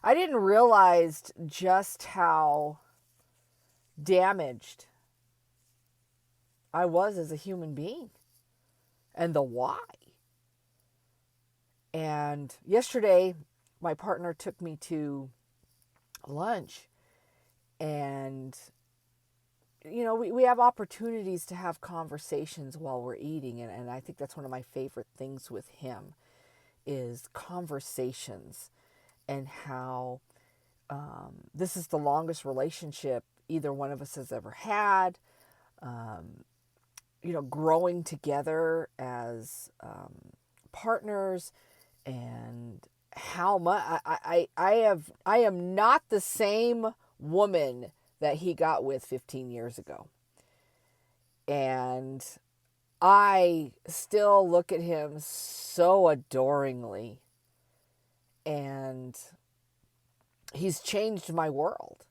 I didn't realize just how damaged I was as a human being and the why. And yesterday, my partner took me to lunch, and we have opportunities to have conversations while we're eating, and I think that's one of my favorite things with him is conversations, and how this is the longest relationship either one of us has ever had. Growing together as partners, and how much I am not the same woman that he got with 15 years ago. And I still look at him so adoringly, and he's changed my world.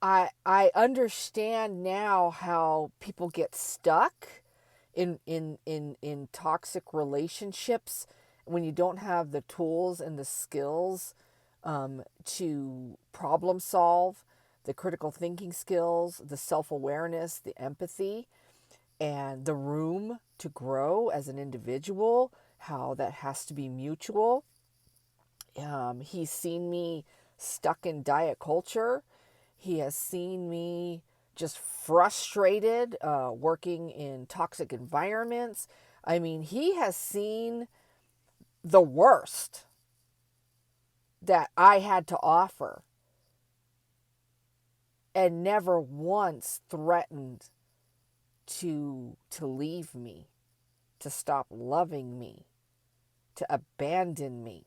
I understand now how people get stuck in toxic relationships when you don't have the tools and the skills to problem solve, the critical thinking skills, the self-awareness, the empathy, and the room to grow as an individual, how that has to be mutual. He's seen me stuck in diet culture. He has seen me just frustrated, working in toxic environments. I mean, he has seen the worst that I had to offer, and never once threatened to leave me, to stop loving me, to abandon me,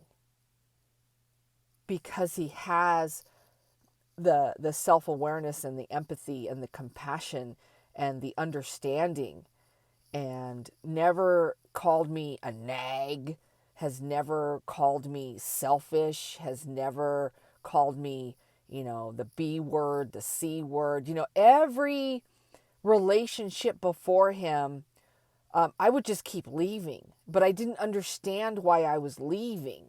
because he has the self-awareness and the empathy and the compassion and the understanding, and never called me a nag, has never called me selfish, has never called me, the B word, the C word. Every relationship before him, I would just keep leaving, but I didn't understand why I was leaving.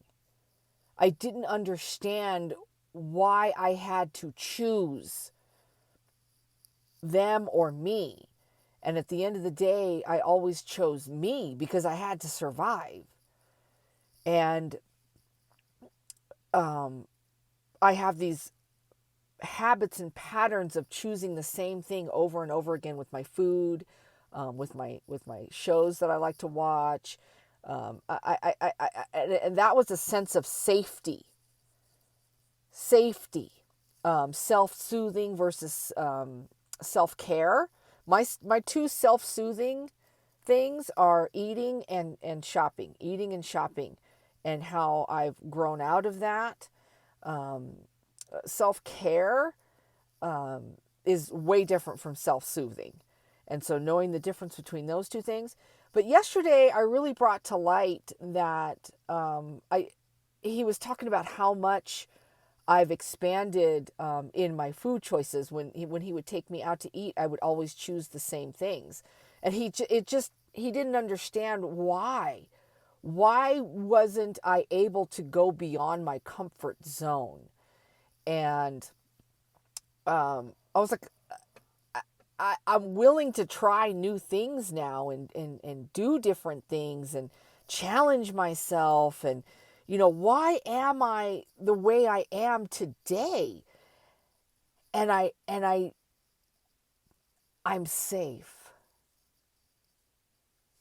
I didn't understand why I had to choose them or me. And at the end of the day, I always chose me because I had to survive. And I have these habits and patterns of choosing the same thing over and over again with my food, with my shows that I like to watch. And that was a sense of safety, self-soothing versus self-care. My two self-soothing things are eating and shopping, and how I've grown out of that. Self-care is way different from self-soothing. And so knowing the difference between those two things. But yesterday I really brought to light that he was talking about how much I've expanded in my food choices. When he would take me out to eat, I would always choose the same things, and he didn't understand why. Why wasn't I able to go beyond my comfort zone? And I was like, I'm willing to try new things now, and do different things and challenge myself. And, why am I the way I am today? I'm safe.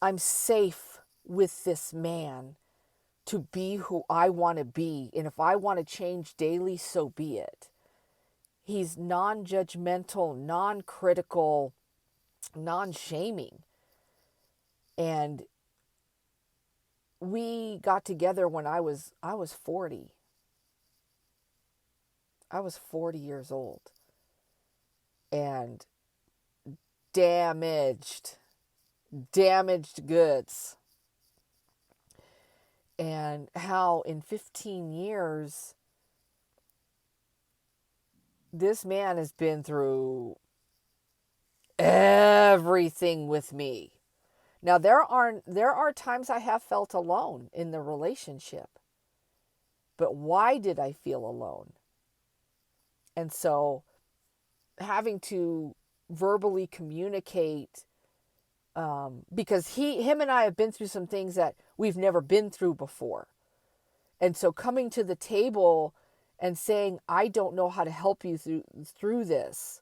I'm safe with this man to be who I want to be. And if I want to change daily, so be it. He's non judgmental, non critical, non shaming. And we got together when I was 40. I was 40 years old, and damaged, damaged goods. And how in 15 years, this man has been through everything with me. Now there are times I have felt alone in the relationship. But why did I feel alone? And so having to verbally communicate, because him and I have been through some things that we've never been through before. And so coming to the table and saying, I don't know how to help you through this,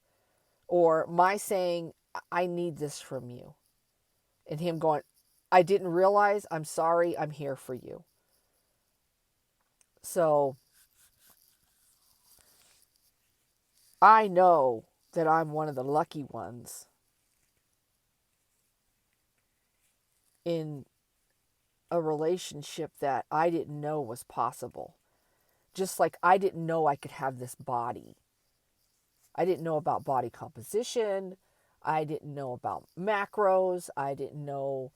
or my saying, I need this from you. And him going, I didn't realize, I'm sorry, I'm here for you. So I know that I'm one of the lucky ones in a relationship that I didn't know was possible. Just like I didn't know I could have this body. I didn't know about body composition. I didn't know about macros. I didn't know.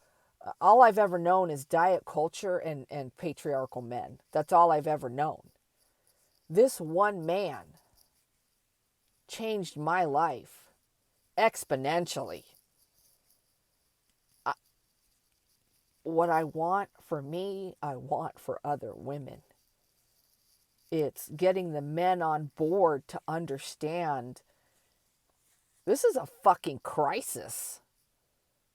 All I've ever known is diet culture and patriarchal men. That's all I've ever known. This one man changed my life exponentially. What I want for me, I want for other women. It's getting the men on board to understand this is a fucking crisis.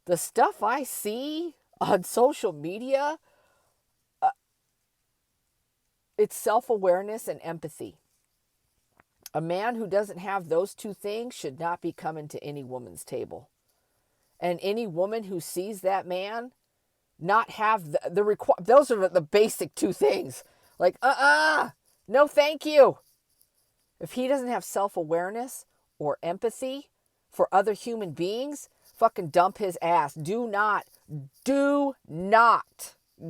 The stuff I see on social media, it's self-awareness and empathy. A man who doesn't have those two things should not be coming to any woman's table. And any woman who sees that man not have those are the basic two things. Like, no thank you. If he doesn't have self-awareness or empathy for other human beings, fucking dump his ass. Do not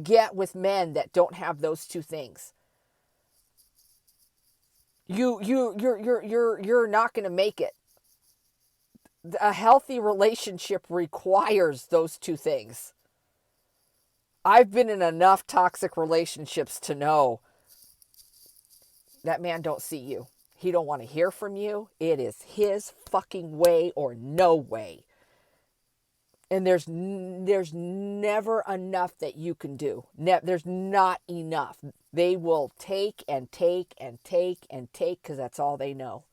get with men that don't have those two things. You're not going to make it. A healthy relationship requires those two things. I've been in enough toxic relationships to know that man don't see you. He don't want to hear from you. It is his fucking way or no way. And there's never enough that you can do. There's not enough. They will take and take and take and take because that's all they know.